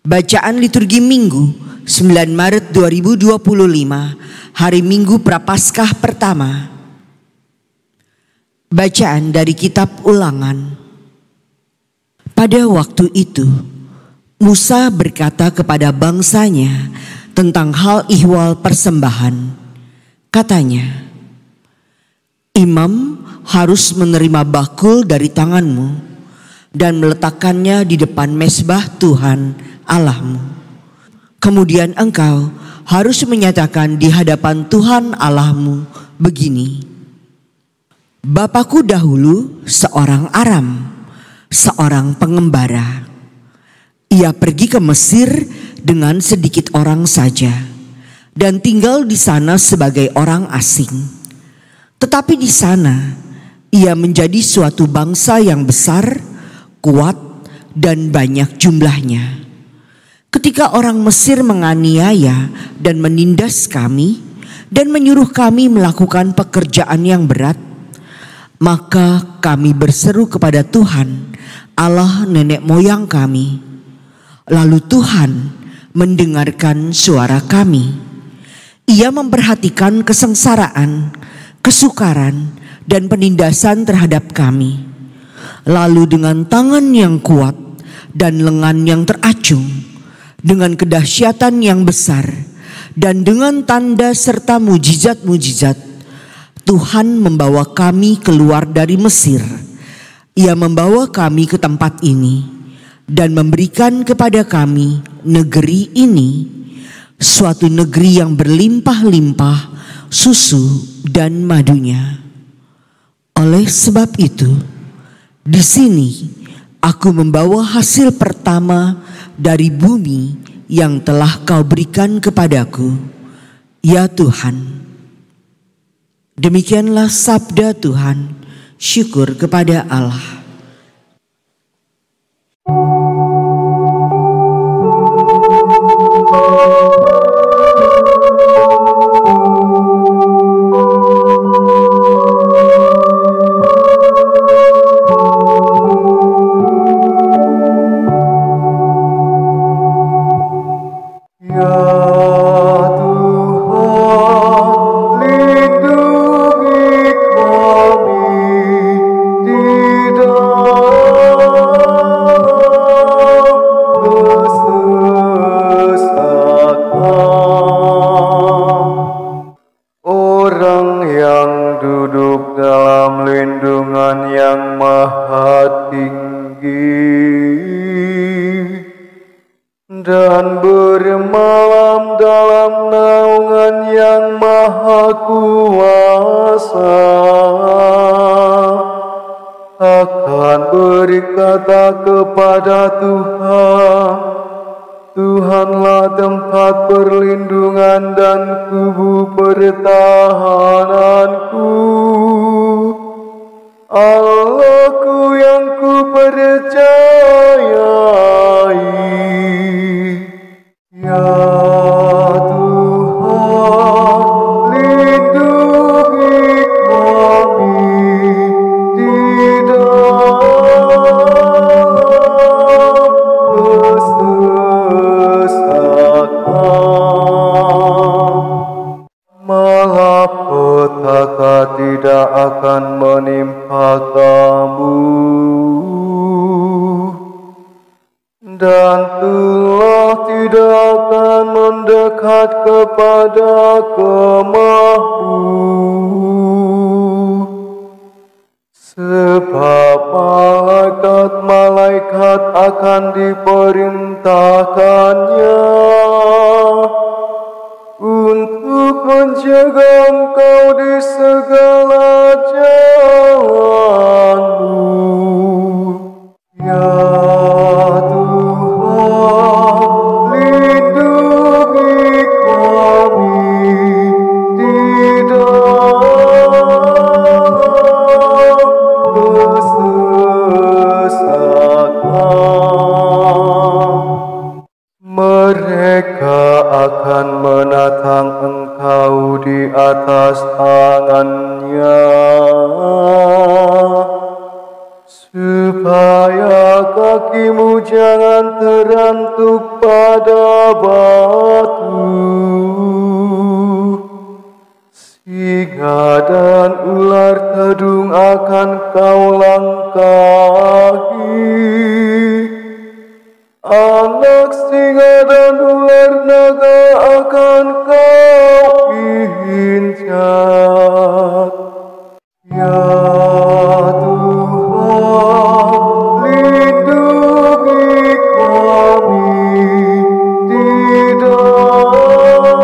Bacaan liturgi Minggu 9 Maret 2025, hari Minggu Prapaskah pertama. Bacaan dari kitab Ulangan. Pada waktu itu, Musa berkata kepada bangsanya tentang hal ihwal persembahan. Katanya, imam harus menerima bakul dari tanganmu dan meletakkannya di depan mezbah Tuhan Allahmu. Kemudian engkau harus menyatakan di hadapan Tuhan Allahmu begini: Bapakku dahulu seorang Aram, seorang pengembara. Ia pergi ke Mesir dengan sedikit orang saja dan tinggal di sana sebagai orang asing. Tetapi di sana ia menjadi suatu bangsa yang besar, kuat, dan banyak jumlahnya. Ketika orang Mesir menganiaya dan menindas kami dan menyuruh kami melakukan pekerjaan yang berat, maka kami berseru kepada Tuhan, Allah nenek moyang kami. Lalu Tuhan mendengarkan suara kami. Ia memperhatikan kesengsaraan, kesukaran, dan penindasan terhadap kami. Lalu dengan tangan yang kuat dan lengan yang teracung, dengan kedahsyatan yang besar, dan dengan tanda serta mujizat-mujizat, Tuhan membawa kami keluar dari Mesir. Ia membawa kami ke tempat ini dan memberikan kepada kami negeri ini, suatu negeri yang berlimpah-limpah susu dan madunya. Oleh sebab itu, di sini aku membawa hasil pertama dari bumi yang telah kau berikan kepadaku, ya Tuhan. Demikianlah sabda Tuhan. Syukur kepada Allah. Dan bermalam dalam naungan yang maha kuasa, akan berkata kepada Tuhan, Tuhanlah tempat perlindungan dan kubu pertahananku, Allahku yang kupercayai. Ya Tuhan, lindungi kami di dalam kesesakan. Malapetaka tidak akan menimpa kamu, dan tulah tidak akan mendekat kepada kemahmu. Sebab malaikat-malaikat akan diperintahkannya untuk menjaga engkau di segala jalanmu. Ya Tuhan, lindungi kami di dalam kesesakan. Mereka akan menatang engkau di atas tangannya, berantuk pada batu. Singa dan ular tedung akan kau langkahi. Anak singa dan ular naga akan kau injak. Ya Tuhan, lindungi kami di dalam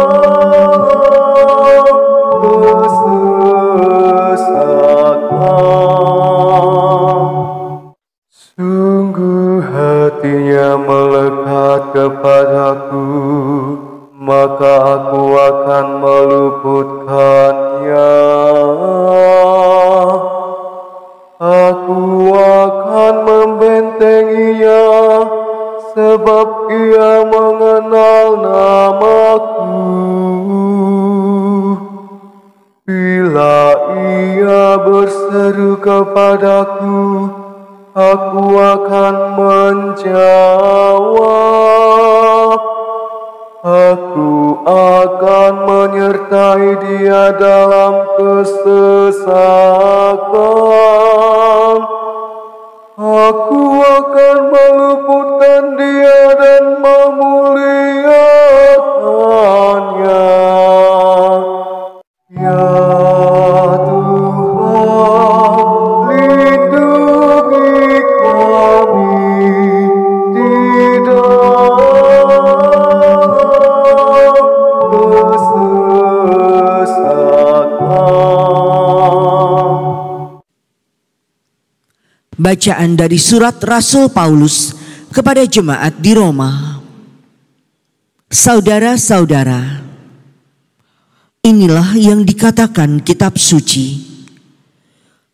kesesakan. Sungguh hatinya melekat kepadaku, maka aku akan meluputkannya. Aku akan membentenginya, sebab ia mengenal namaku. Bila ia berseru kepadaku, aku akan menjawab. Aku akan menyertai dia dalam kesesakan. Aku akan meluputkan dia dan memuliakannya. Ya Tuhan, lindungi kami di dalam kesesakan. Bacaan dari surat Rasul Paulus kepada jemaat di Roma. Saudara-saudara, inilah yang dikatakan kitab suci.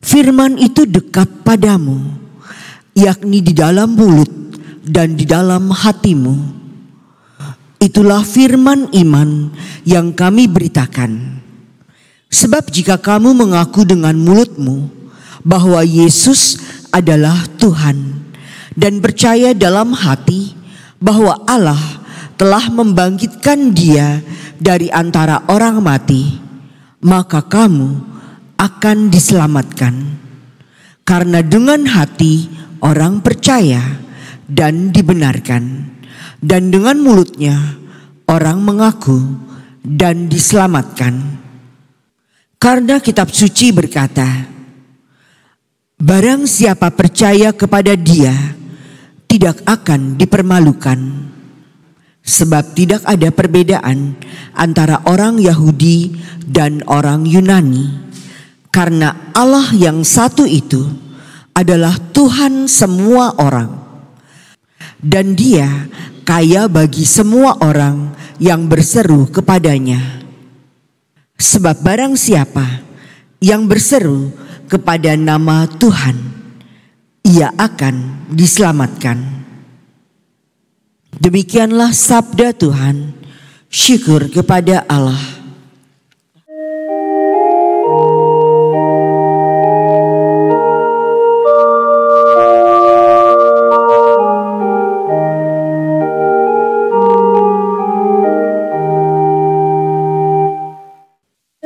Firman itu dekat padamu, yakni di dalam mulut dan di dalam hatimu. Itulah firman iman yang kami beritakan. Sebab jika kamu mengaku dengan mulutmu bahwa Yesus adalah Tuhan dan percaya dalam hati bahwa Allah telah membangkitkan dia dari antara orang mati, maka kamu akan diselamatkan. Karena dengan hati orang percaya dan dibenarkan, dan dengan mulutnya orang mengaku dan diselamatkan. Karena kitab suci berkata, barang siapa percaya kepada dia tidak akan dipermalukan. Sebab tidak ada perbedaan antara orang Yahudi dan orang Yunani. Karena Allah yang satu itu adalah Tuhan semua orang. Dan dia kaya bagi semua orang yang berseru kepadanya. Sebab barang siapa yang berseru kepada nama Tuhan, ia akan diselamatkan. Demikianlah sabda Tuhan. Syukur kepada Allah.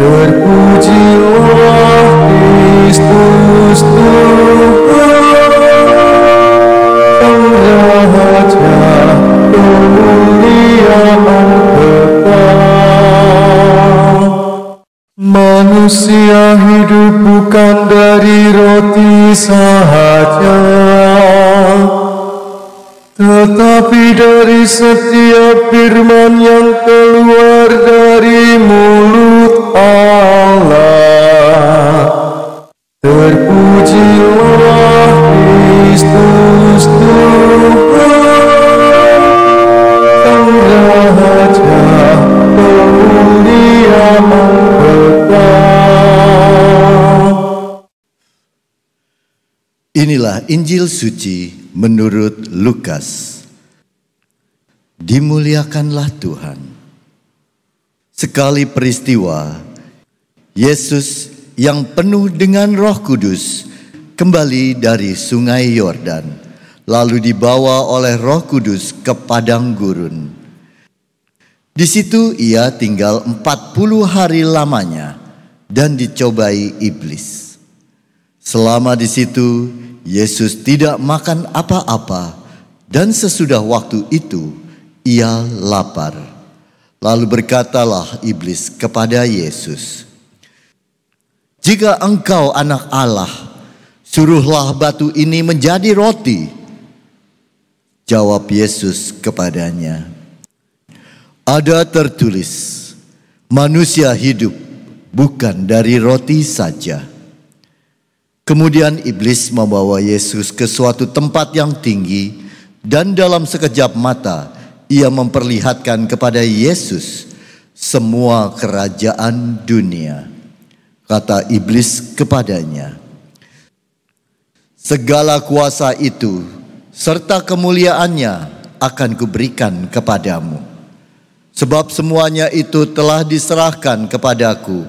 Terpujilah Kristus Tuhan, Sang Raja, kemuliaan kekal. Manusia hidup bukan dari roti sahaja, tetapi dari setiap firman yang keluar dari mulut Allah. Terpujilah Kristus Tuhan, Sang Raja, kemuliaan kekal. Inilah Injil suci menurut Lukas. Dimuliakanlah Tuhan. Sekali peristiwa, Yesus yang penuh dengan Roh Kudus kembali dari Sungai Yordan, lalu dibawa oleh Roh Kudus ke padang gurun. Di situ ia tinggal 40 hari lamanya dan dicobai iblis. Selama di situ, Yesus tidak makan apa-apa, dan sesudah waktu itu ia lapar. Lalu berkatalah iblis kepada Yesus, "Jika engkau anak Allah, suruhlah batu ini menjadi roti." Jawab Yesus kepadanya, "Ada tertulis, manusia hidup bukan dari roti saja." Kemudian iblis membawa Yesus ke suatu tempat yang tinggi, dan dalam sekejap mata ia memperlihatkan kepada Yesus semua kerajaan dunia. Kata iblis kepadanya, "Segala kuasa itu serta kemuliaannya akan kuberikan kepadamu, sebab semuanya itu telah diserahkan kepadaku,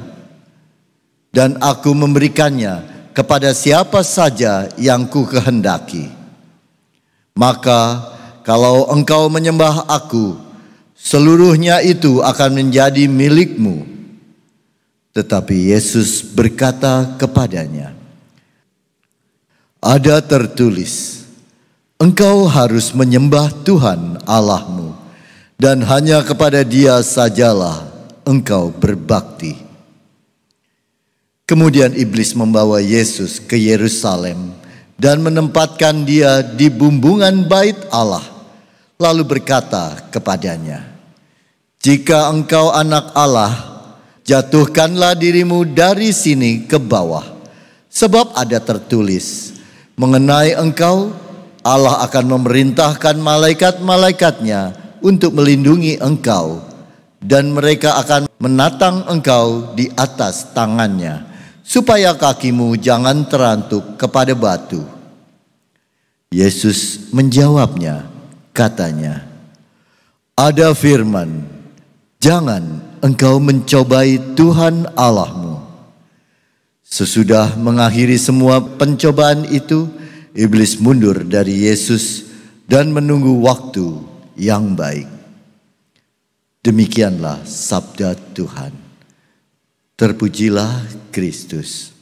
dan aku memberikannya kepada siapa saja yang ku kehendaki. Maka kalau engkau menyembah aku, seluruhnya itu akan menjadi milikmu." Tetapi Yesus berkata kepadanya, "Ada tertulis, engkau harus menyembah Tuhan Allahmu, dan hanya kepada Dia sajalah engkau berbakti." Kemudian iblis membawa Yesus ke Yerusalem dan menempatkan dia di bumbungan bait Allah, lalu berkata kepadanya, "Jika engkau anak Allah, jatuhkanlah dirimu dari sini ke bawah, sebab ada tertulis, mengenai engkau Allah akan memerintahkan malaikat-malaikatnya untuk melindungi engkau, dan mereka akan menatang engkau di atas tangannya, supaya kakimu jangan terantuk kepada batu." Yesus menjawabnya, katanya, "Ada firman, jangan engkau mencobai Tuhan Allahmu." Sesudah mengakhiri semua pencobaan itu, iblis mundur dari Yesus dan menunggu waktu yang baik. Demikianlah sabda Tuhan. Terpujilah Kristus.